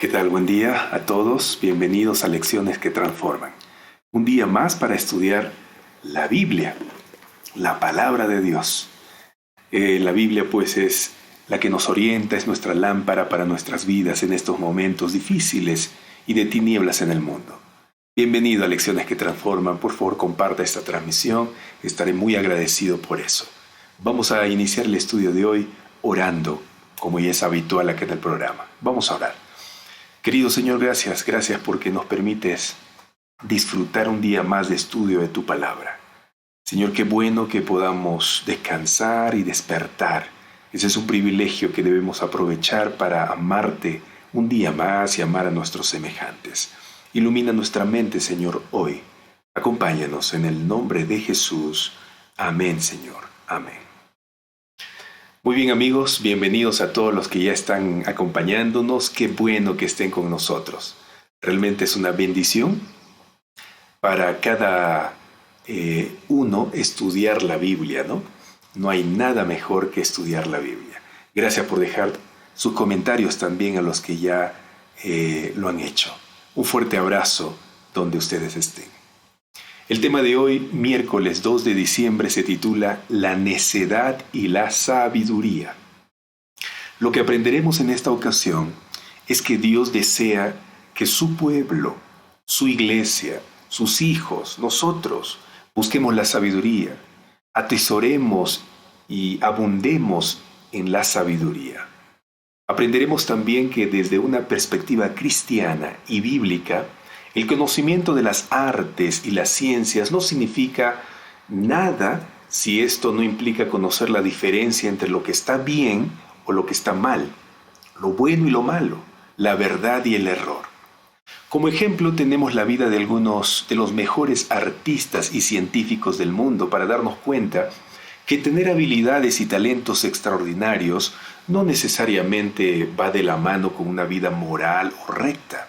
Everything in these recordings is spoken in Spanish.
¿Qué tal? Buen día a todos. Bienvenidos a Lecciones que Transforman. Un día más para estudiar la Biblia, la palabra de Dios. La Biblia pues es la que nos orienta, es nuestra lámpara para nuestras vidas en estos momentos difíciles y de tinieblas en el mundo. Bienvenido a Lecciones que Transforman. Por favor, comparta esta transmisión. Estaré muy agradecido por eso. Vamos a iniciar el estudio de hoy orando, como ya es habitual acá en el programa. Vamos a orar. Querido Señor, gracias porque nos permites disfrutar un día más de estudio de tu palabra. Señor, qué bueno que podamos descansar y despertar. Ese es un privilegio que debemos aprovechar para amarte un día más y amar a nuestros semejantes. Ilumina nuestra mente, Señor, hoy. Acompáñanos en el nombre de Jesús. Amén, Señor. Amén. Muy bien, amigos, bienvenidos a todos los que ya están acompañándonos. Qué bueno que estén con nosotros. Realmente es una bendición para cada uno estudiar la Biblia, ¿no? No hay nada mejor que estudiar la Biblia. Gracias por dejar sus comentarios también a los que ya lo han hecho. Un fuerte abrazo donde ustedes estén. El tema de hoy, miércoles 2 de diciembre, se titula La necedad y la sabiduría. Lo que aprenderemos en esta ocasión es que Dios desea que su pueblo, su iglesia, sus hijos, nosotros, busquemos la sabiduría, atesoremos y abundemos en la sabiduría. Aprenderemos también que desde una perspectiva cristiana y bíblica, el conocimiento de las artes y las ciencias no significa nada si esto no implica conocer la diferencia entre lo que está bien o lo que está mal, lo bueno y lo malo, la verdad y el error. Como ejemplo tenemos la vida de algunos de los mejores artistas y científicos del mundo para darnos cuenta que tener habilidades y talentos extraordinarios no necesariamente va de la mano con una vida moral o recta.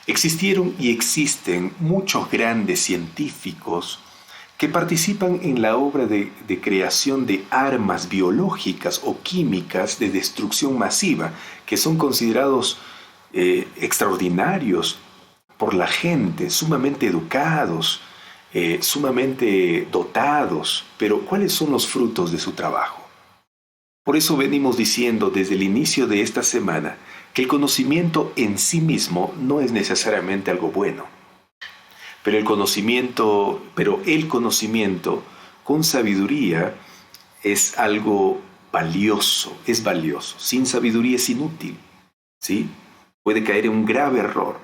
Existieron y existen muchos grandes científicos que participan en la obra de creación de armas biológicas o químicas de destrucción masiva, que son considerados extraordinarios por la gente, sumamente educados, sumamente dotados. Pero ¿cuáles son los frutos de su trabajo? Por eso venimos diciendo desde el inicio de esta semana que el conocimiento en sí mismo no es necesariamente algo bueno. Pero el conocimiento con sabiduría es algo valioso, es valioso. Sin sabiduría es inútil, ¿sí? Puede caer en un grave error.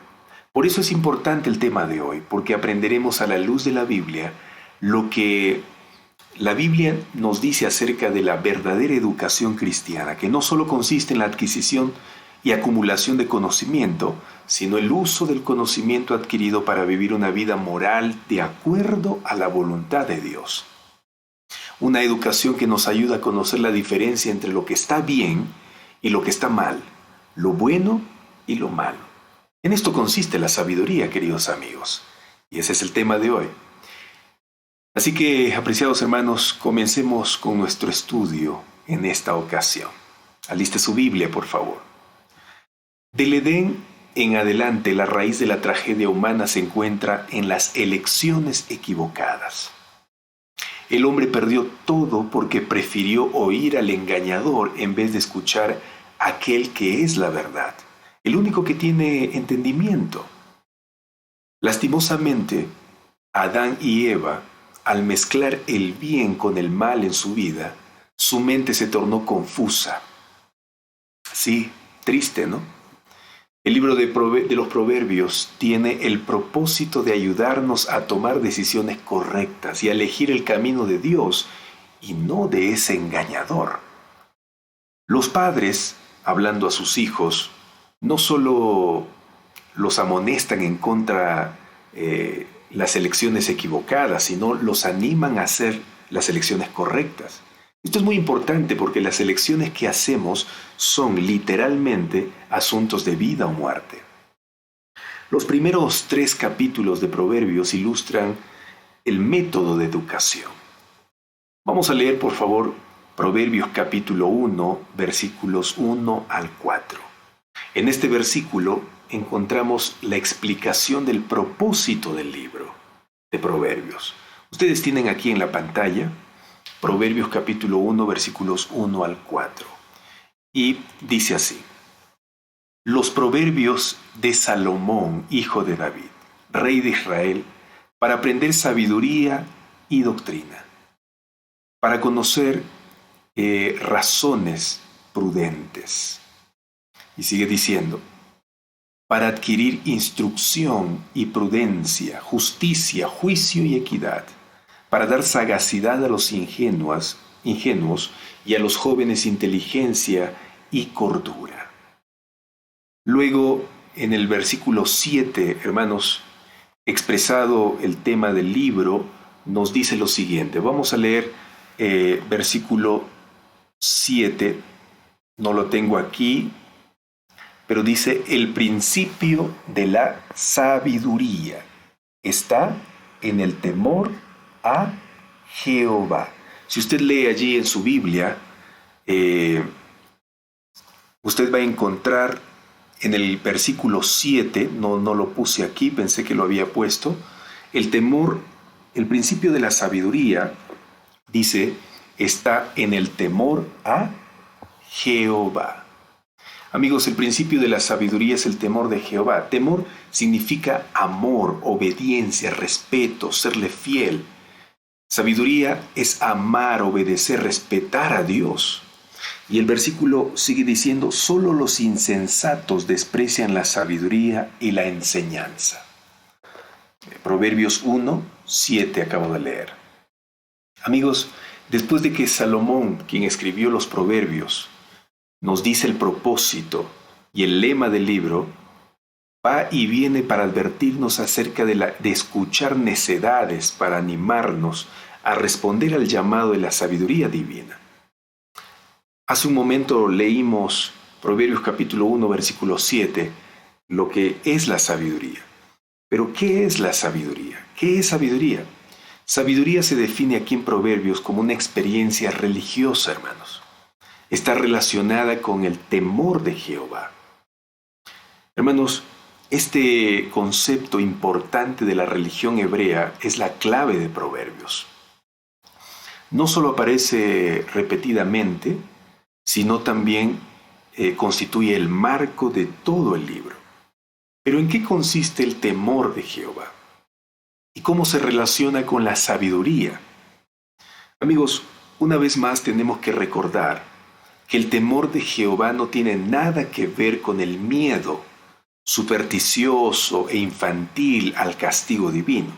Por eso es importante el tema de hoy, porque aprenderemos a la luz de la Biblia lo que la Biblia nos dice acerca de la verdadera educación cristiana, que no solo consiste en la adquisición y acumulación de conocimiento, sino el uso del conocimiento adquirido para vivir una vida moral de acuerdo a la voluntad de Dios. Una educación que nos ayuda a conocer la diferencia entre lo que está bien y lo que está mal, lo bueno y lo malo. En esto consiste la sabiduría, queridos amigos, y ese es el tema de hoy. Así que, apreciados hermanos, comencemos con nuestro estudio en esta ocasión. Aliste su Biblia, por favor. Del Edén en adelante, la raíz de la tragedia humana se encuentra en las elecciones equivocadas. El hombre perdió todo porque prefirió oír al engañador en vez de escuchar a aquel que es la verdad, el único que tiene entendimiento. Lastimosamente, Adán y Eva, al mezclar el bien con el mal en su vida, su mente se tornó confusa. Sí, triste, ¿no? El libro de los Proverbios tiene el propósito de ayudarnos a tomar decisiones correctas y a elegir el camino de Dios y no de ese engañador. Los padres, hablando a sus hijos, no solo los amonestan en contra las elecciones equivocadas, sino los animan a hacer las elecciones correctas. Esto es muy importante porque las elecciones que hacemos son literalmente asuntos de vida o muerte. Los primeros 3 capítulos de Proverbios ilustran el método de educación. Vamos a leer, por favor, Proverbios capítulo 1, versículos 1 al 4. En este versículo encontramos la explicación del propósito del libro de Proverbios. Ustedes tienen aquí en la pantalla Proverbios capítulo 1, versículos 1 al 4. Y dice así: Los proverbios de Salomón, hijo de David, rey de Israel, para aprender sabiduría y doctrina, para conocer razones prudentes. Y sigue diciendo: para adquirir instrucción y prudencia, justicia, juicio y equidad, para dar sagacidad a los ingenuos y a los jóvenes inteligencia y cordura. Luego, en el versículo 7, hermanos, expresado el tema del libro, nos dice lo siguiente. Vamos a leer versículo 7, no lo tengo aquí, pero dice: el principio de la sabiduría está en el temor a Jehová. Si usted lee allí en su Biblia, usted va a encontrar en el versículo 7, no lo puse aquí, pensé que lo había puesto, el temor, el principio de la sabiduría, dice, está en el temor a Jehová. Amigos, el principio de la sabiduría es el temor de Jehová. Temor significa amor, obediencia, respeto, serle fiel. Sabiduría es amar, obedecer, respetar a Dios. Y el versículo sigue diciendo: solo los insensatos desprecian la sabiduría y la enseñanza. Proverbios 1, 7 acabo de leer. Amigos, después de que Salomón, quien escribió los Proverbios, nos dice el propósito y el lema del libro, va y viene para advertirnos acerca de escuchar necedades, para animarnos a responder al llamado de la sabiduría divina. Hace un momento leímos Proverbios capítulo 1, versículo 7, lo que es la sabiduría. Pero, ¿qué es la sabiduría? ¿Qué es sabiduría? Sabiduría se define aquí en Proverbios como una experiencia religiosa, hermanos. Está relacionada con el temor de Jehová. Hermanos, este concepto importante de la religión hebrea es la clave de Proverbios. No solo aparece repetidamente, sino también constituye el marco de todo el libro. Pero ¿en qué consiste el temor de Jehová? ¿Y cómo se relaciona con la sabiduría? Amigos, una vez más tenemos que recordar que el temor de Jehová no tiene nada que ver con el miedo supersticioso e infantil al castigo divino.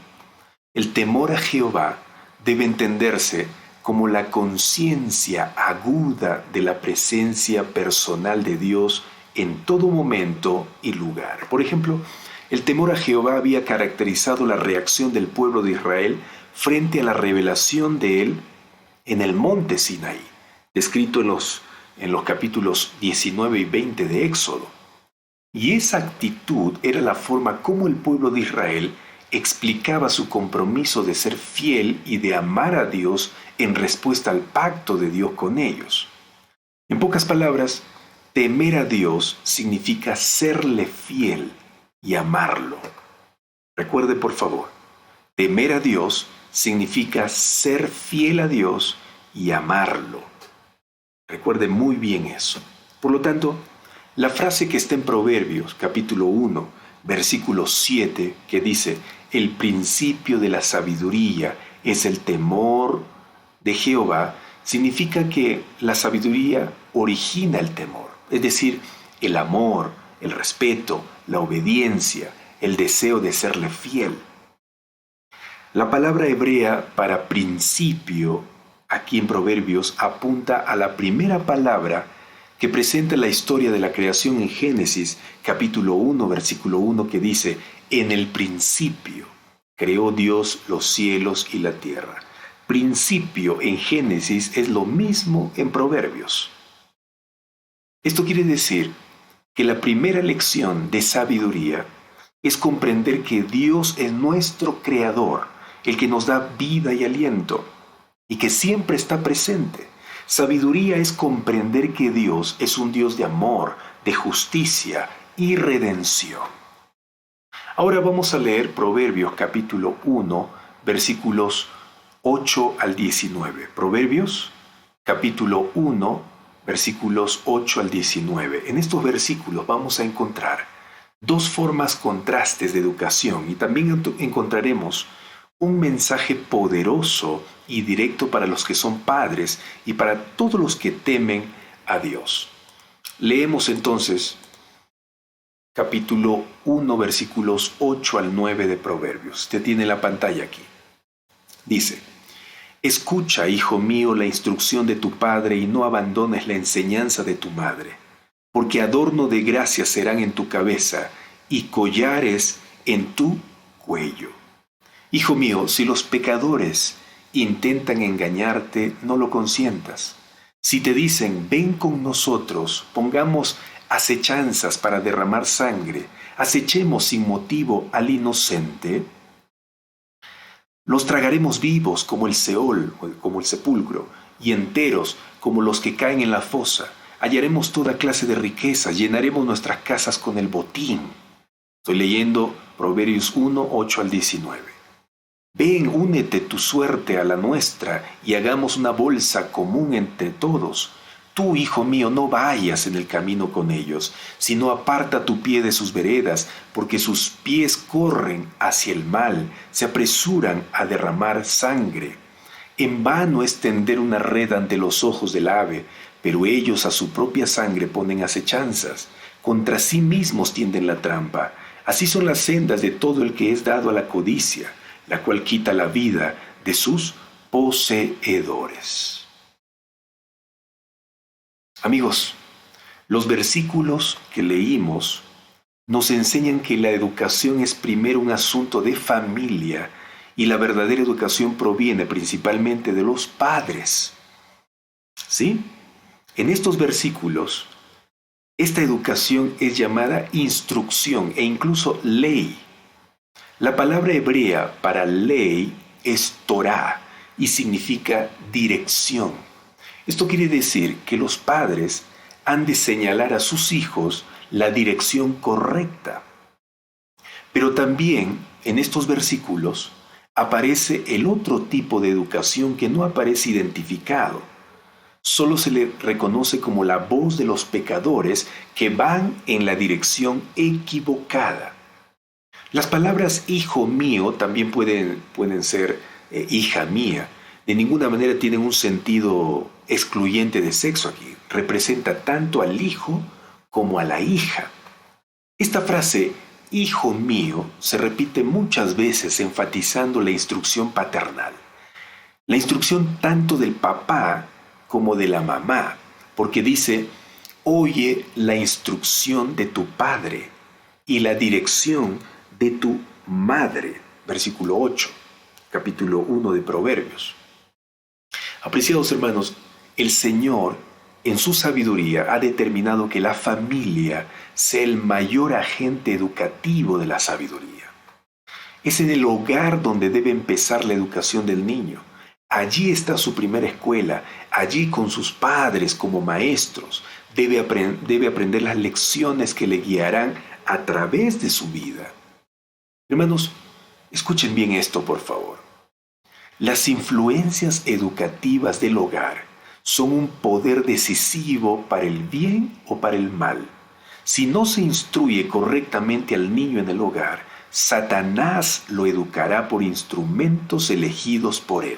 El temor a Jehová debe entenderse como la conciencia aguda de la presencia personal de Dios en todo momento y lugar. Por ejemplo, el temor a Jehová había caracterizado la reacción del pueblo de Israel frente a la revelación de él en el monte Sinaí, descrito en los capítulos 19 y 20 de Éxodo. Y esa actitud era la forma como el pueblo de Israel explicaba su compromiso de ser fiel y de amar a Dios en respuesta al pacto de Dios con ellos. En pocas palabras, temer a Dios significa serle fiel y amarlo. Recuerde, por favor, temer a Dios significa ser fiel a Dios y amarlo. Recuerde muy bien eso. Por lo tanto, la frase que está en Proverbios, capítulo 1, versículo 7, que dice, el principio de la sabiduría es el temor de Jehová, significa que la sabiduría origina el temor, es decir, el amor, el respeto, la obediencia, el deseo de serle fiel. La palabra hebrea para principio, aquí en Proverbios, apunta a la primera palabra que presenta la historia de la creación en Génesis, capítulo 1, versículo 1, que dice, en el principio creó Dios los cielos y la tierra. Principio en Génesis es lo mismo en Proverbios. Esto quiere decir que la primera lección de sabiduría es comprender que Dios es nuestro creador, el que nos da vida y aliento, y que siempre está presente. Sabiduría es comprender que Dios es un Dios de amor, de justicia y redención. Ahora vamos a leer Proverbios capítulo 1, versículos 8 al 19. Proverbios capítulo 1, versículos 8 al 19. En estos versículos vamos a encontrar dos formas contrastes de educación y también encontraremos un mensaje poderoso y directo para los que son padres y para todos los que temen a Dios. Leemos entonces capítulo 1, versículos 8 al 9 de Proverbios. Usted tiene la pantalla aquí. Dice, escucha, hijo mío, la instrucción de tu padre y no abandones la enseñanza de tu madre, porque adorno de gracia serán en tu cabeza y collares en tu cuello. Hijo mío, si los pecadores intentan engañarte, no lo consientas. Si te dicen, ven con nosotros, pongamos acechanzas para derramar sangre, acechemos sin motivo al inocente, los tragaremos vivos como el Seol, como el sepulcro, y enteros como los que caen en la fosa. Hallaremos toda clase de riquezas, llenaremos nuestras casas con el botín. Estoy leyendo Proverbios 1, 8 al 19. Ven, únete tu suerte a la nuestra y hagamos una bolsa común entre todos. Tú, hijo mío, no vayas en el camino con ellos, sino aparta tu pie de sus veredas, porque sus pies corren hacia el mal, se apresuran a derramar sangre. En vano es tender una red ante los ojos del ave, pero ellos a su propia sangre ponen acechanzas, contra sí mismos tienden la trampa. Así son las sendas de todo el que es dado a la codicia, la cual quita la vida de sus poseedores. Amigos, los versículos que leímos nos enseñan que la educación es primero un asunto de familia y la verdadera educación proviene principalmente de los padres. ¿Sí? En estos versículos, esta educación es llamada instrucción e incluso ley. La palabra hebrea para ley es Torá y significa dirección. Esto quiere decir que los padres han de señalar a sus hijos la dirección correcta. Pero también en estos versículos aparece el otro tipo de educación que no aparece identificado. Solo se le reconoce como la voz de los pecadores que van en la dirección equivocada. Las palabras hijo mío también pueden ser hija mía. De ninguna manera tienen un sentido excluyente de sexo aquí. Representa tanto al hijo como a la hija. Esta frase, hijo mío, se repite muchas veces enfatizando la instrucción paternal. La instrucción tanto del papá como de la mamá, porque dice, oye la instrucción de tu padre y la dirección de tu madre. Versículo 8, capítulo 1 de Proverbios. Apreciados hermanos, el Señor en su sabiduría ha determinado que la familia sea el mayor agente educativo de la sabiduría. Es en el hogar donde debe empezar la educación del niño. Allí está su primera escuela, allí con sus padres como maestros. Debe aprender las lecciones que le guiarán a través de su vida. Hermanos, escuchen bien esto, por favor. Las influencias educativas del hogar son un poder decisivo para el bien o para el mal. Si no se instruye correctamente al niño en el hogar, Satanás lo educará por instrumentos elegidos por él.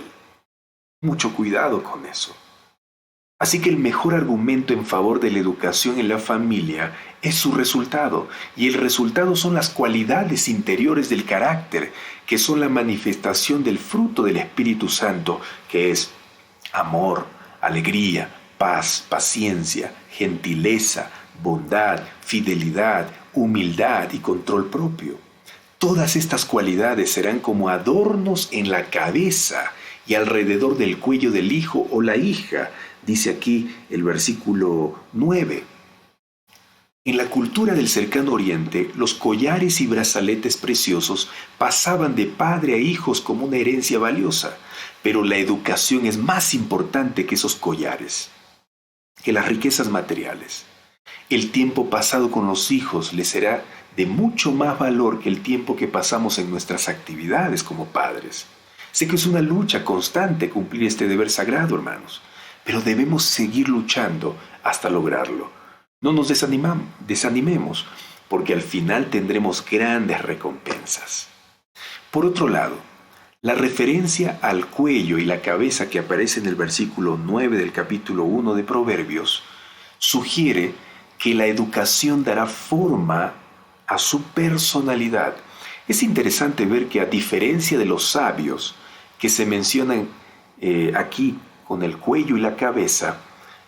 Mucho cuidado con eso. Así que el mejor argumento en favor de la educación en la familia es su resultado, y el resultado son las cualidades interiores del carácter, que son la manifestación del fruto del Espíritu Santo, que es amor, alegría, paz, paciencia, gentileza, bondad, fidelidad, humildad y control propio. Todas estas cualidades serán como adornos en la cabeza y alrededor del cuello del hijo o la hija, dice aquí el versículo 9. En la cultura del cercano oriente, los collares y brazaletes preciosos pasaban de padre a hijos como una herencia valiosa, pero la educación es más importante que esos collares, que las riquezas materiales. El tiempo pasado con los hijos les será de mucho más valor que el tiempo que pasamos en nuestras actividades como padres. Sé que es una lucha constante cumplir este deber sagrado, hermanos, pero debemos seguir luchando hasta lograrlo. No nos desanimemos, porque al final tendremos grandes recompensas. Por otro lado, la referencia al cuello y la cabeza que aparece en el versículo 9 del capítulo 1 de Proverbios sugiere que la educación dará forma a su personalidad. Es interesante ver que, a diferencia de los sabios que se mencionan aquí con el cuello y la cabeza,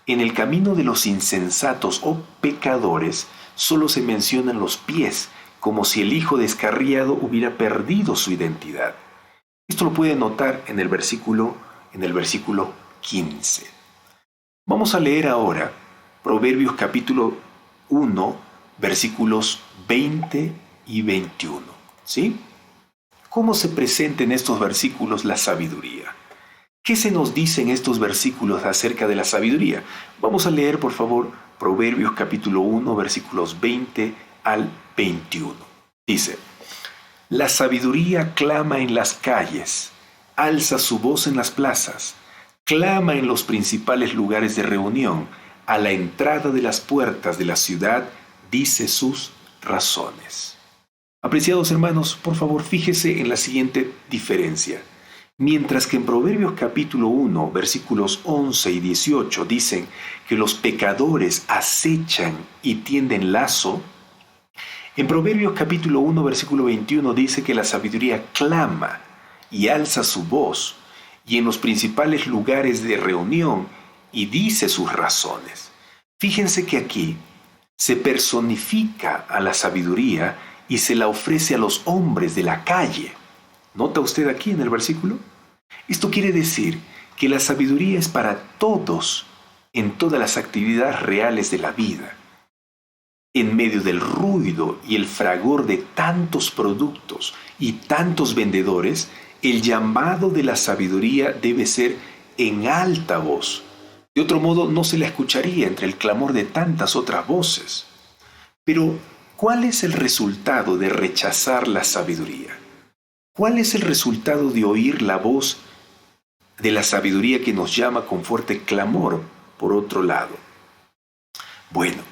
en el camino de los insensatos o pecadores solo se mencionan los pies, como si el hijo descarriado hubiera perdido su identidad. Esto lo puede notar en el versículo 15. Vamos a leer ahora Proverbios capítulo 1, versículos 20 y 21. ¿Sí? ¿Cómo se presenta en estos versículos la sabiduría? ¿Qué se nos dice en estos versículos acerca de la sabiduría? Vamos a leer, por favor, Proverbios capítulo 1, versículos 20 al 21. Dice: la sabiduría clama en las calles, alza su voz en las plazas, clama en los principales lugares de reunión, a la entrada de las puertas de la ciudad, dice sus razones. Apreciados hermanos, por favor, fíjese en la siguiente diferencia. Mientras que en Proverbios capítulo 1, versículos 11 y 18 dicen que los pecadores acechan y tienden lazo, en Proverbios capítulo 1, versículo 21 dice que la sabiduría clama y alza su voz, y en los principales lugares de reunión, y dice sus razones. Fíjense que aquí se personifica a la sabiduría y se la ofrece a los hombres de la calle. ¿Nota usted aquí en el versículo? Esto quiere decir que la sabiduría es para todos en todas las actividades reales de la vida. En medio del ruido y el fragor de tantos productos y tantos vendedores, el llamado de la sabiduría debe ser en alta voz. De otro modo, no se la escucharía entre el clamor de tantas otras voces. Pero, ¿cuál es el resultado de rechazar la sabiduría? ¿Cuál es el resultado de oír la voz de la sabiduría que nos llama con fuerte clamor por otro lado. Bueno,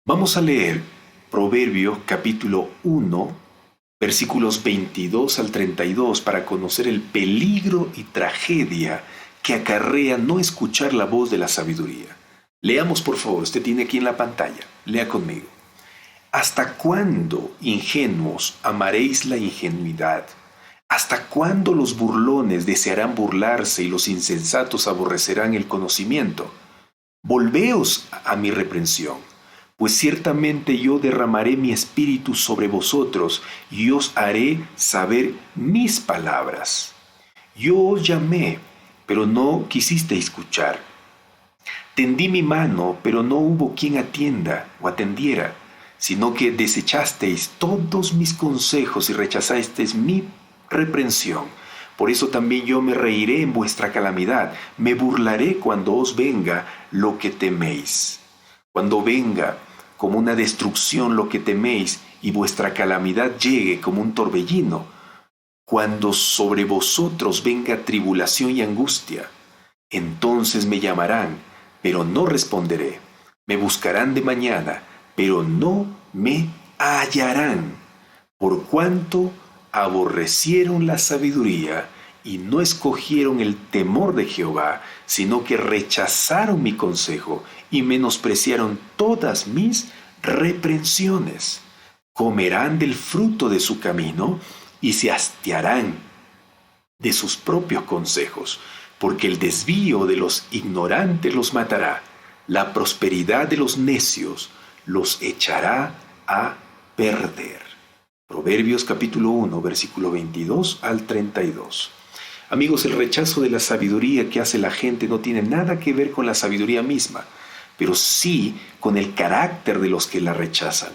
vamos a leer Proverbios capítulo 1, versículos 22 al 32 para conocer el peligro y tragedia que acarrea no escuchar la voz de la sabiduría. Leamos por favor, usted tiene aquí en la pantalla, lea conmigo. ¿Hasta cuándo, ingenuos, amaréis la ingenuidad? ¿Hasta cuándo los burlones desearán burlarse y los insensatos aborrecerán el conocimiento? Volveos a mi reprensión, pues ciertamente yo derramaré mi espíritu sobre vosotros y os haré saber mis palabras. Yo os llamé, pero no quisisteis escuchar. Tendí mi mano, pero no hubo quien atienda o atendiera, sino que desechasteis todos mis consejos y rechazasteis mi reprensión. Por eso también yo me reiré en vuestra calamidad, me burlaré cuando os venga lo que teméis. Cuando venga como una destrucción lo que teméis y vuestra calamidad llegue como un torbellino, cuando sobre vosotros venga tribulación y angustia, entonces me llamarán, pero no responderé. Me buscarán de mañana, pero no me hallarán, por cuanto aborrecieron la sabiduría y no escogieron el temor de Jehová, sino que rechazaron mi consejo y menospreciaron todas mis reprensiones. Comerán del fruto de su camino y se hastiarán de sus propios consejos, porque el desvío de los ignorantes los matará, la prosperidad de los necios los echará a perder. Proverbios capítulo 1, versículo 22 al 32. Amigos, el rechazo de la sabiduría que hace la gente no tiene nada que ver con la sabiduría misma, pero sí con el carácter de los que la rechazan.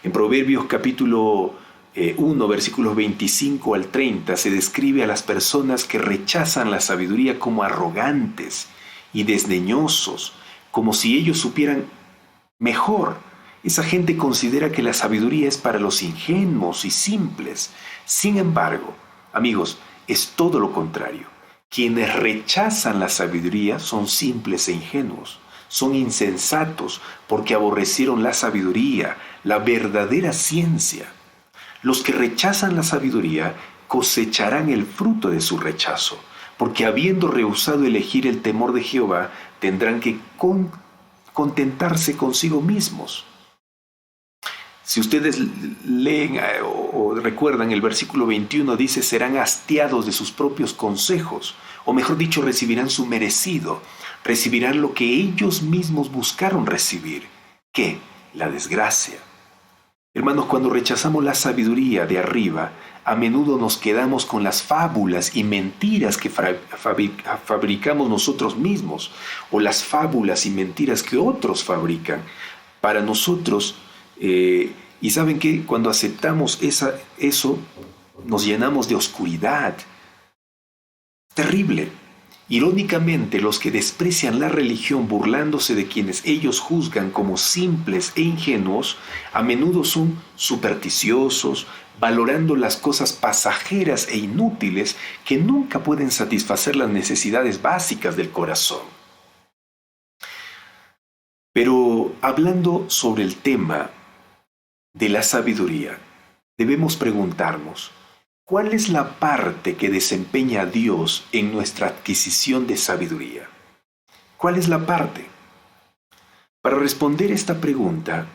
En Proverbios capítulo 1, versículos 25 al 30, se describe a las personas que rechazan la sabiduría como arrogantes y desdeñosos, como si ellos supieran mejor. Esa gente considera que la sabiduría es para los ingenuos y simples. Sin embargo, amigos, es todo lo contrario. Quienes rechazan la sabiduría son simples e ingenuos. Son insensatos porque aborrecieron la sabiduría, la verdadera ciencia. Los que rechazan la sabiduría cosecharán el fruto de su rechazo, porque habiendo rehusado elegir el temor de Jehová, tendrán que contentarse consigo mismos. Si ustedes leen o recuerdan, el versículo 21 dice, serán hastiados de sus propios consejos, o mejor dicho, recibirán su merecido, recibirán lo que ellos mismos buscaron recibir. ¿Qué? La desgracia. Hermanos, cuando rechazamos la sabiduría de arriba, a menudo nos quedamos con las fábulas y mentiras que fabricamos nosotros mismos, o las fábulas y mentiras que otros fabrican para nosotros. Y saben que cuando aceptamos eso, nos llenamos de oscuridad. Terrible. Irónicamente, los que desprecian la religión burlándose de quienes ellos juzgan como simples e ingenuos, a menudo son supersticiosos, valorando las cosas pasajeras e inútiles que nunca pueden satisfacer las necesidades básicas del corazón. Pero hablando sobre el tema de la sabiduría, debemos preguntarnos, ¿cuál es la parte que desempeña Dios en nuestra adquisición de sabiduría? ¿Cuál es la parte? Para responder esta pregunta,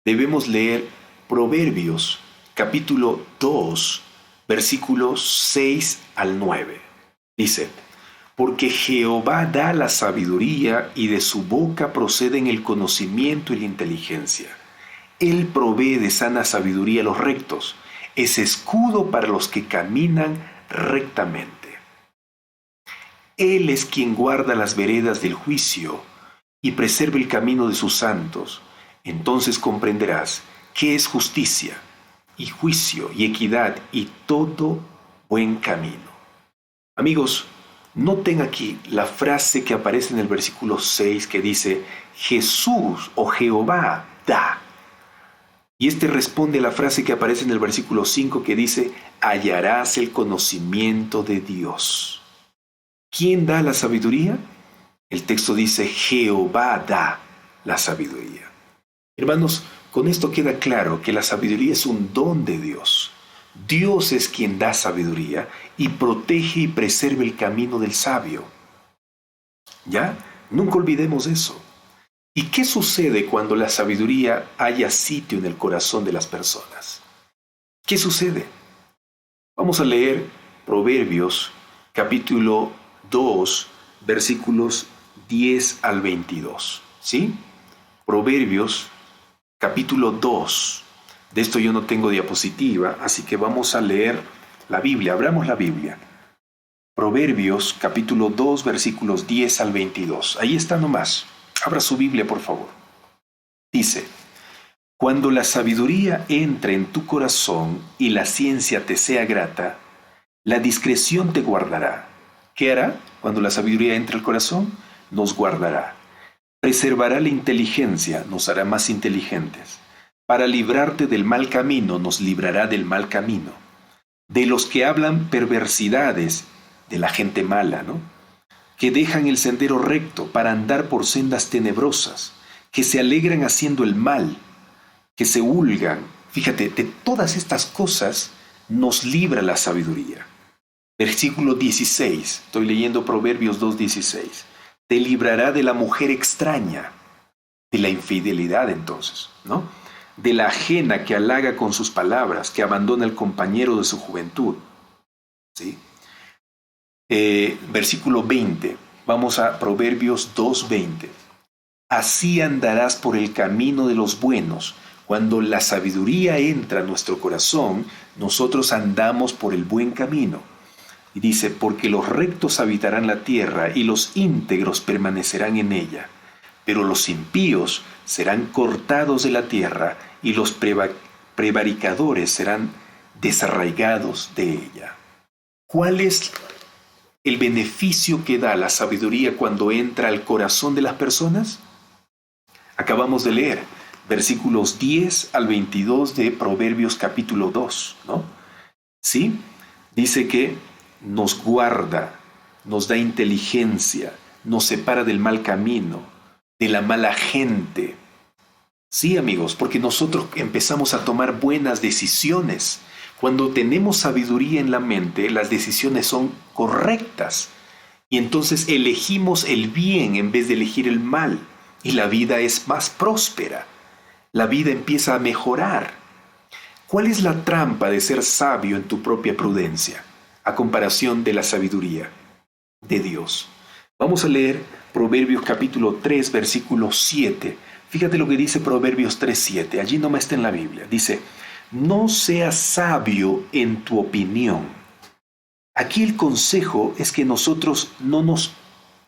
debemos leer Proverbios, capítulo 2, versículos 6 al 9. Dice, porque Jehová da la sabiduría y de su boca proceden el conocimiento y la inteligencia. Él provee de sana sabiduría a los rectos, es escudo para los que caminan rectamente. Él es quien guarda las veredas del juicio y preserva el camino de sus santos. Entonces comprenderás qué es justicia y juicio y equidad y todo buen camino. Amigos, noten aquí la frase que aparece en el versículo 6 que dice, Jesús o Jehová da. Y este responde a la frase que aparece en el versículo 5 que dice, hallarás el conocimiento de Dios. ¿Quién da la sabiduría? El texto dice, Jehová da la sabiduría. Hermanos, con esto queda claro que la sabiduría es un don de Dios. Dios es quien da sabiduría y protege y preserva el camino del sabio. ¿Ya? Nunca olvidemos eso. ¿Y qué sucede cuando la sabiduría haya sitio en el corazón de las personas? ¿Qué sucede? Vamos a leer Proverbios capítulo 2, versículos 10 al 22. ¿Sí? Proverbios capítulo 2. De esto yo no tengo diapositiva, así que vamos a leer la Biblia. Abramos la Biblia. Proverbios capítulo 2, versículos 10 al 22. Ahí está nomás. Abra su Biblia, por favor. Dice, cuando la sabiduría entre en tu corazón y la ciencia te sea grata, la discreción te guardará. ¿Qué hará cuando la sabiduría entre al corazón? Nos guardará. Preservará la inteligencia, nos hará más inteligentes. Para librarte del mal camino, nos librará del mal camino. De los que hablan perversidades, de la gente mala, ¿no? Que dejan el sendero recto para andar por sendas tenebrosas, que se alegran haciendo el mal, que se hulgan. Fíjate, de todas estas cosas nos libra la sabiduría. Versículo 16, estoy leyendo Proverbios 2:16. Te librará de la mujer extraña, de la infidelidad entonces, ¿no? De la ajena que halaga con sus palabras, que abandona al compañero de su juventud. ¿Sí? Versículo 20, vamos a Proverbios 2:20. Así andarás por el camino de los buenos. Cuando la sabiduría entra a nuestro corazón, nosotros andamos por el buen camino. Y dice, porque los rectos habitarán la tierra y los íntegros permanecerán en ella. Pero los impíos serán cortados de la tierra y los prevaricadores serán desarraigados de ella. ¿Cuál es el beneficio que da la sabiduría cuando entra al corazón de las personas? Acabamos de leer versículos 10 al 22 de Proverbios capítulo 2, ¿no? ¿Sí? Dice que nos guarda, nos da inteligencia, nos separa del mal camino, de la mala gente. Sí, amigos, porque nosotros empezamos a tomar buenas decisiones. Cuando tenemos sabiduría en la mente, las decisiones son correctas. Y entonces elegimos el bien en vez de elegir el mal. Y la vida es más próspera. La vida empieza a mejorar. ¿Cuál es la trampa de ser sabio en tu propia prudencia, a comparación de la sabiduría de Dios? Vamos a leer Proverbios capítulo 3, versículo 7. Fíjate lo que dice Proverbios 3:7. Allí nomás está en la Biblia. Dice, no seas sabio en tu opinión. Aquí el consejo es que nosotros no nos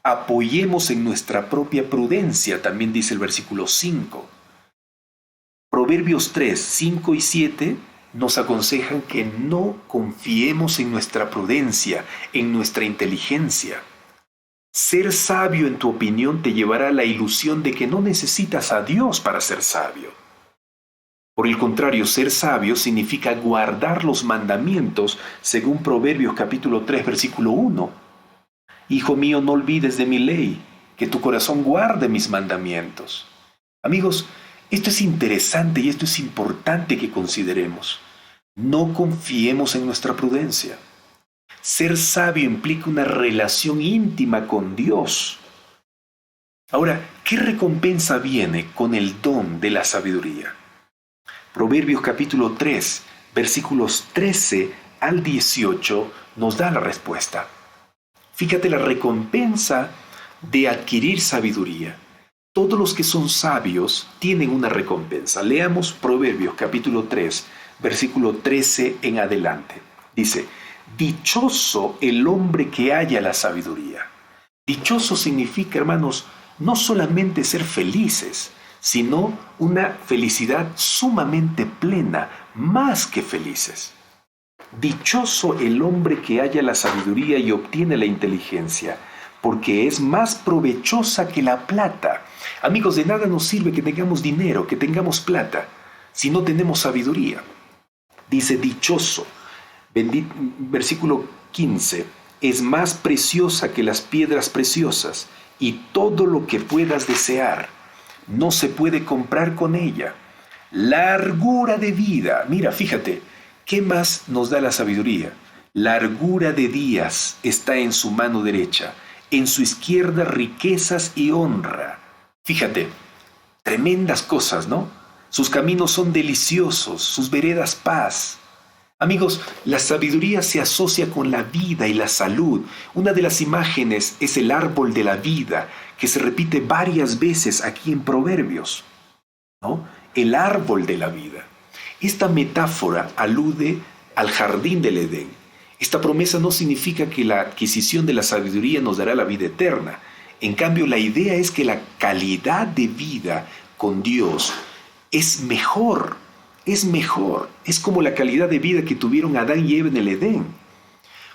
apoyemos en nuestra propia prudencia, también dice el versículo 5. Proverbios 3, 5 y 7 nos aconsejan que no confiemos en nuestra prudencia, en nuestra inteligencia. Ser sabio en tu opinión te llevará a la ilusión de que no necesitas a Dios para ser sabio. Por el contrario, ser sabio significa guardar los mandamientos según Proverbios capítulo 3, versículo 1. Hijo mío, no olvides de mi ley, que tu corazón guarde mis mandamientos. Amigos, esto es interesante y esto es importante que consideremos. No confiemos en nuestra prudencia. Ser sabio implica una relación íntima con Dios. Ahora, ¿qué recompensa viene con el don de la sabiduría? Proverbios capítulo 3, versículos 13 al 18 nos da la respuesta. Fíjate la recompensa de adquirir sabiduría. Todos los que son sabios tienen una recompensa. Leamos Proverbios capítulo 3, versículo 13 en adelante. Dice, dichoso el hombre que halla la sabiduría. Dichoso significa, hermanos, no solamente ser felices, sino una felicidad sumamente plena, más que felices. Dichoso el hombre que halla la sabiduría y obtiene la inteligencia, porque es más provechosa que la plata. Amigos, de nada nos sirve que tengamos dinero, que tengamos plata, si no tenemos sabiduría. Dice dichoso, versículo 15, es más preciosa que las piedras preciosas y todo lo que puedas desear. No se puede comprar con ella. Largura de vida. Mira, fíjate, ¿qué más nos da la sabiduría? Largura de días está en su mano derecha, en su izquierda riquezas y honra. Fíjate, tremendas cosas, ¿no? Sus caminos son deliciosos, sus veredas paz. Amigos, la sabiduría se asocia con la vida y la salud. Una de las imágenes es el árbol de la vida, que se repite varias veces aquí en Proverbios, ¿no? El árbol de la vida. Esta metáfora alude al jardín del Edén. Esta promesa no significa que la adquisición de la sabiduría nos dará la vida eterna. En cambio, la idea es que la calidad de vida con Dios es mejor. Es mejor. Es como la calidad de vida que tuvieron Adán y Eva en el Edén.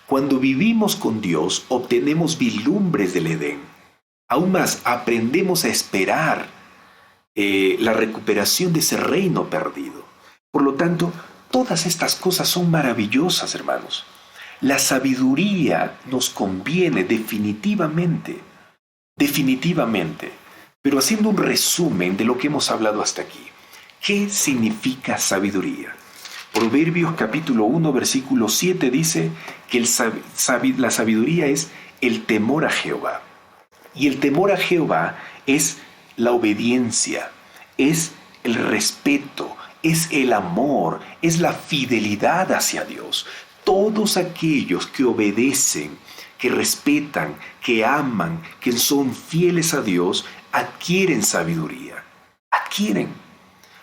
Cuando vivimos con Dios, obtenemos vislumbres del Edén. Aún más, aprendemos a esperar la recuperación de ese reino perdido. Por lo tanto, todas estas cosas son maravillosas, hermanos. La sabiduría nos conviene definitivamente, definitivamente. Pero haciendo un resumen de lo que hemos hablado hasta aquí, ¿qué significa sabiduría? Proverbios capítulo 1, versículo 7 dice que la sabiduría es el temor a Jehová. Y el temor a Jehová es la obediencia, es el respeto, es el amor, es la fidelidad hacia Dios. Todos aquellos que obedecen, que respetan, que aman, que son fieles a Dios, adquieren sabiduría. Adquieren.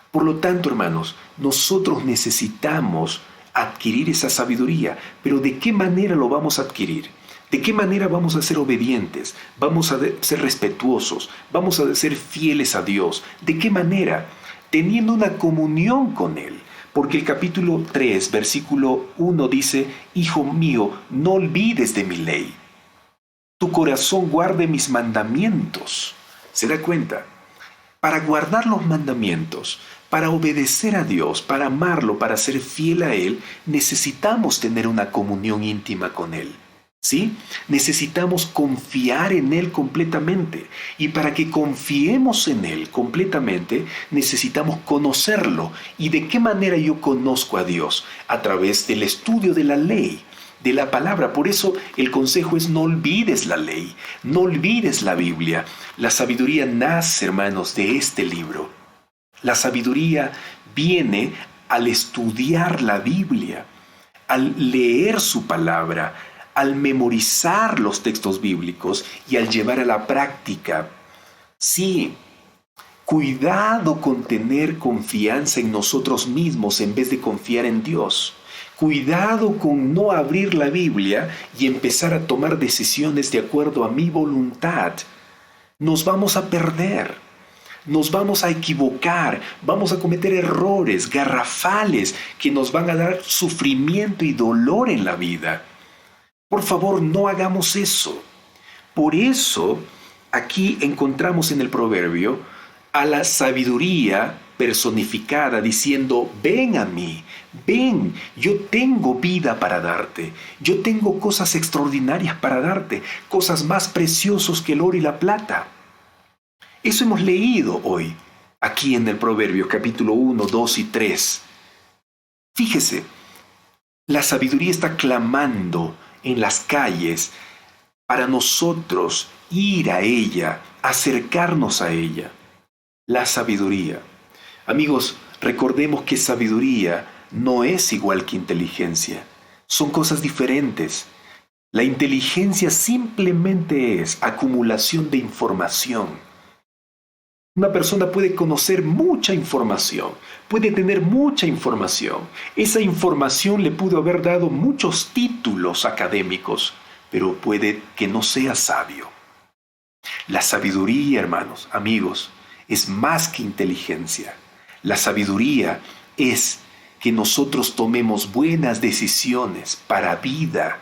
Por lo tanto, hermanos, nosotros necesitamos adquirir esa sabiduría. Pero ¿de qué manera lo vamos a adquirir? ¿De qué manera vamos a ser obedientes? ¿Vamos a ser respetuosos? ¿Vamos a ser fieles a Dios? ¿De qué manera? Teniendo una comunión con Él. Porque el capítulo 3, versículo 1 dice, Hijo mío, no olvides de mi ley. Tu corazón guarde mis mandamientos. ¿Se da cuenta? Para guardar los mandamientos, para obedecer a Dios, para amarlo, para ser fiel a Él, necesitamos tener una comunión íntima con Él. ¿Sí? Necesitamos confiar en Él completamente. Y para que confiemos en Él completamente, necesitamos conocerlo. ¿Y de qué manera yo conozco a Dios? A través del estudio de la ley, de la palabra. Por eso el consejo es no olvides la ley, no olvides la Biblia. La sabiduría nace, hermanos, de este libro. La sabiduría viene al estudiar la Biblia, al leer su palabra, al memorizar los textos bíblicos y al llevar a la práctica. Sí, cuidado con tener confianza en nosotros mismos en vez de confiar en Dios. Cuidado con no abrir la Biblia y empezar a tomar decisiones de acuerdo a mi voluntad. Nos vamos a perder. Nos vamos a equivocar, vamos a cometer errores garrafales que nos van a dar sufrimiento y dolor en la vida. Por favor, no hagamos eso. Por eso, aquí encontramos en el proverbio a la sabiduría personificada diciendo, ven a mí, ven, yo tengo vida para darte, yo tengo cosas extraordinarias para darte, cosas más preciosas que el oro y la plata. Eso hemos leído hoy, aquí en el proverbio capítulo 1, 2 y 3. Fíjese, la sabiduría está clamando en las calles para nosotros ir a ella, acercarnos a ella. La sabiduría. Amigos, recordemos que sabiduría no es igual que inteligencia. Son cosas diferentes. La inteligencia simplemente es acumulación de información. Una persona puede conocer mucha información, puede tener mucha información. Esa información le pudo haber dado muchos títulos académicos, pero puede que no sea sabio. La sabiduría, hermanos, amigos, es más que inteligencia. La sabiduría es que nosotros tomemos buenas decisiones para vida,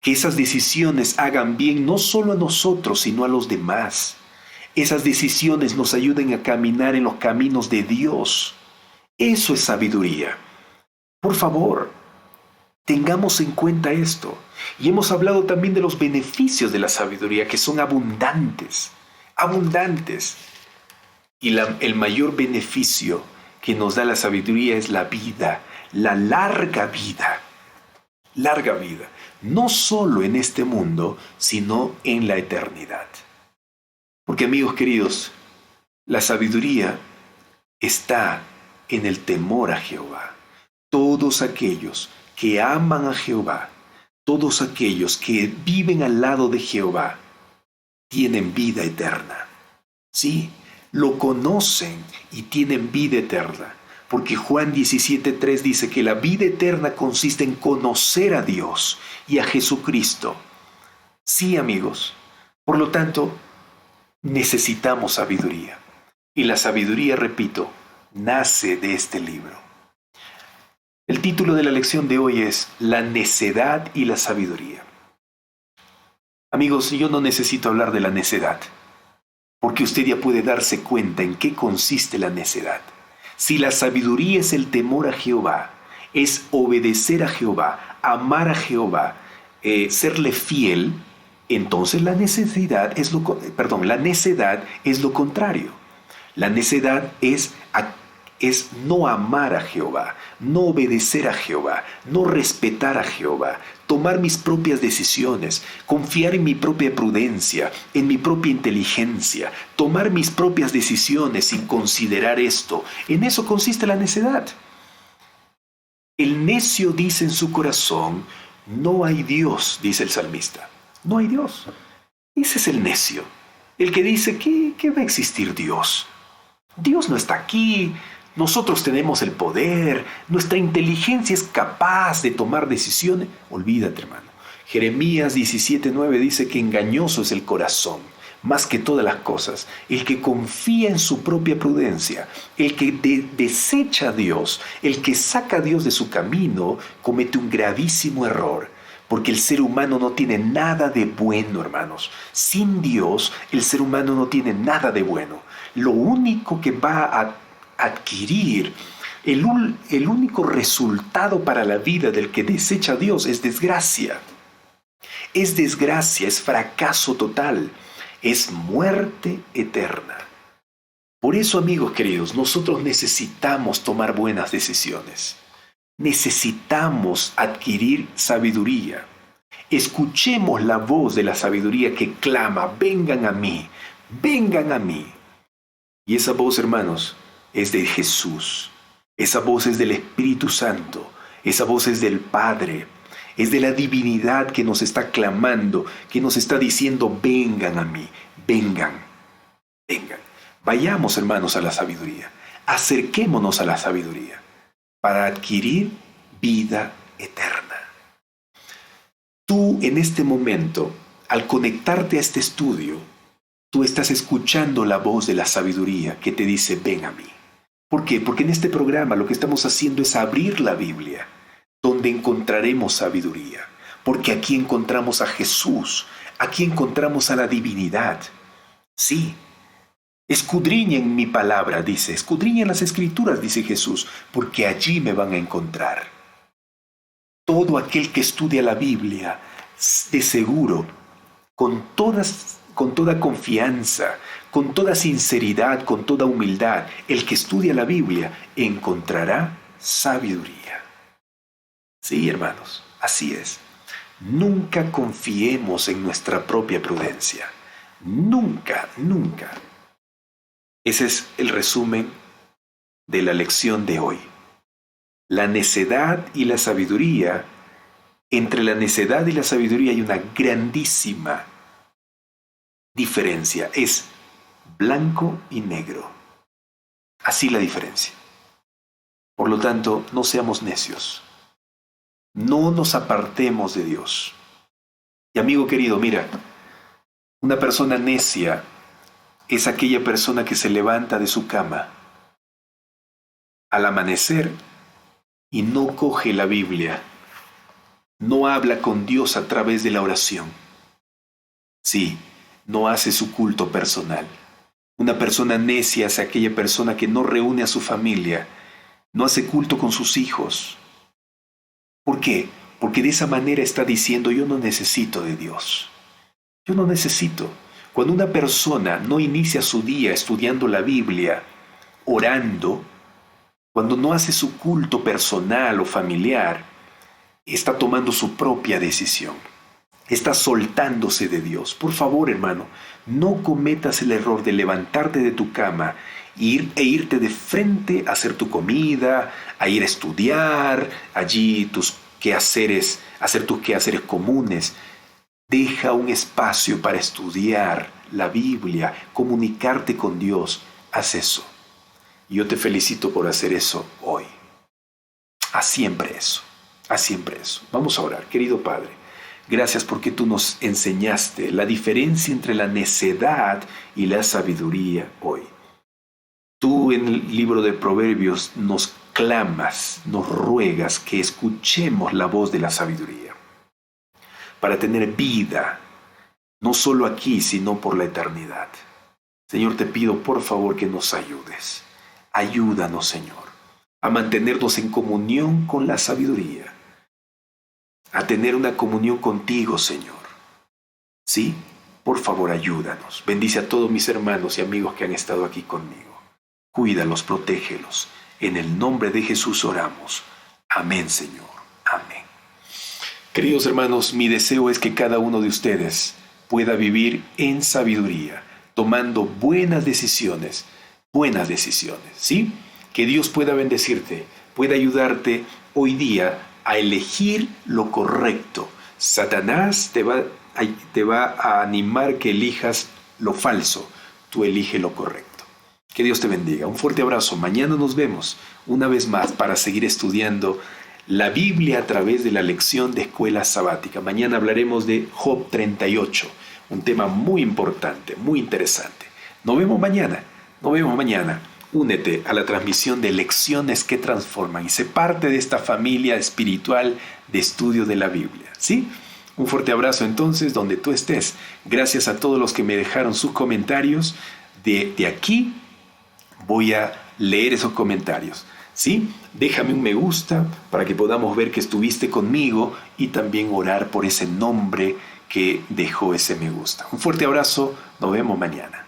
que esas decisiones hagan bien no solo a nosotros, sino a los demás. Esas decisiones nos ayuden a caminar en los caminos de Dios. Eso es sabiduría. Por favor, Tengamos en cuenta esto. Y hemos hablado también de los beneficios de la sabiduría, que son abundantes, abundantes. Y el mayor beneficio que nos da la sabiduría es la vida, la larga vida. Larga vida. No solo en este mundo, sino en la eternidad. Porque amigos queridos, la sabiduría está en el temor a Jehová. Todos aquellos que aman a Jehová, todos aquellos que viven al lado de Jehová, tienen vida eterna. Sí, lo conocen y tienen vida eterna. Porque Juan 17:3 dice que la vida eterna consiste en conocer a Dios y a Jesucristo. Sí, amigos. Por lo tanto, necesitamos sabiduría. Y la sabiduría, repito, nace de este libro. El título de la lección de hoy es La necedad y la sabiduría. Amigos, yo no necesito hablar de la necedad, porque usted ya puede darse cuenta en qué consiste la necedad. Si la sabiduría es el temor a Jehová, es obedecer a Jehová, amar a Jehová, serle fiel, entonces la necedad es lo contrario. La necedad es no amar a Jehová, no obedecer a Jehová, no respetar a Jehová, tomar mis propias decisiones, confiar en mi propia prudencia, en mi propia inteligencia, tomar mis propias decisiones sin considerar esto. En eso consiste la necedad. El necio dice en su corazón, no hay Dios, dice el salmista. No hay Dios. Ese es el necio, el que dice que va a existir Dios. Dios no está aquí. Nosotros tenemos el poder, nuestra inteligencia es capaz de tomar decisiones. Olvídate, hermano. Jeremías 17:9 dice que engañoso es el corazón, más que todas las cosas. El que confía en su propia prudencia, el que desecha a Dios, el que saca a Dios de su camino, comete un gravísimo error. Porque el ser humano no tiene nada de bueno, hermanos. Sin Dios, el ser humano no tiene nada de bueno. Lo único que va a adquirir, el único resultado para la vida del que desecha a Dios es desgracia. Es desgracia, es fracaso total, es muerte eterna. Por eso, amigos queridos, nosotros necesitamos tomar buenas decisiones. Necesitamos adquirir sabiduría. Escuchemos la voz de la sabiduría que clama, vengan a mí, vengan a mí. Y esa voz, hermanos, es de Jesús. Esa voz es del Espíritu Santo. Esa voz es del Padre. Es de la divinidad que nos está clamando, que nos está diciendo, vengan a mí, vengan, vengan. Vayamos, hermanos, a la sabiduría. Acerquémonos a la sabiduría para adquirir vida eterna. Tú, en este momento, al conectarte a este estudio, tú estás escuchando la voz de la sabiduría que te dice, ven a mí. ¿Por qué? Porque en este programa lo que estamos haciendo es abrir la Biblia, donde encontraremos sabiduría. Porque aquí encontramos a Jesús, aquí encontramos a la divinidad. Sí, escudriñen mi palabra, dice, escudriñen las Escrituras, dice Jesús, porque allí me van a encontrar. Todo aquel que estudia la Biblia, de seguro, con toda confianza, con toda sinceridad, con toda humildad, el que estudia la Biblia encontrará sabiduría. Sí, hermanos, así es. Nunca confiemos en nuestra propia prudencia. Nunca, nunca. Ese es el resumen de la lección de hoy. La necedad y la sabiduría, entre la necedad y la sabiduría hay una grandísima diferencia. Es blanco y negro. Así la diferencia. Por lo tanto, no seamos necios. No nos apartemos de Dios. Y amigo querido, mira, una persona necia es aquella persona que se levanta de su cama al amanecer y no coge la Biblia, no habla con Dios a través de la oración. Sí, no hace su culto personal. Una persona necia es aquella persona que no reúne a su familia, no hace culto con sus hijos. ¿Por qué? Porque de esa manera está diciendo, yo no necesito de Dios. Yo no necesito. Cuando una persona no inicia su día estudiando la Biblia, orando, cuando no hace su culto personal o familiar, está tomando su propia decisión. Está soltándose de Dios. Por favor, hermano, no cometas el error de levantarte de tu cama e irte de frente a hacer tu comida, a ir a estudiar, allí hacer tus quehaceres comunes. Deja un espacio para estudiar la Biblia, comunicarte con Dios. Haz eso. Y yo te felicito por hacer eso hoy. Haz siempre eso. Haz siempre eso. Vamos a orar. Querido Padre, gracias porque tú nos enseñaste la diferencia entre la necedad y la sabiduría hoy. Tú en el libro de Proverbios nos clamas, nos ruegas que escuchemos la voz de la sabiduría para tener vida, no solo aquí, sino por la eternidad. Señor, te pido por favor que nos ayudes. Ayúdanos, Señor, a mantenernos en comunión con la sabiduría, a tener una comunión contigo, Señor. ¿Sí? Por favor, ayúdanos. Bendice a todos mis hermanos y amigos que han estado aquí conmigo. Cuídalos, protégelos. En el nombre de Jesús oramos. Amén, Señor. Amén. Queridos hermanos, mi deseo es que cada uno de ustedes pueda vivir en sabiduría, tomando buenas decisiones, ¿sí? Que Dios pueda bendecirte, pueda ayudarte hoy día a elegir lo correcto. Satanás te va a animar que elijas lo falso, tú elige lo correcto. Que Dios te bendiga. Un fuerte abrazo. Mañana nos vemos una vez más para seguir estudiando la Biblia a través de la lección de escuela sabática. Mañana hablaremos de Job 38, un tema muy importante, muy interesante. Nos vemos mañana. Únete a la transmisión de Lecciones que Transforman y sé parte de esta familia espiritual de estudio de la Biblia. ¿Sí? Un fuerte abrazo entonces donde tú estés. Gracias a todos los que me dejaron sus comentarios. De aquí voy a leer esos comentarios. ¿Sí? Déjame un me gusta para que podamos ver que estuviste conmigo y también orar por ese nombre que dejó ese me gusta. Un fuerte abrazo. Nos vemos mañana.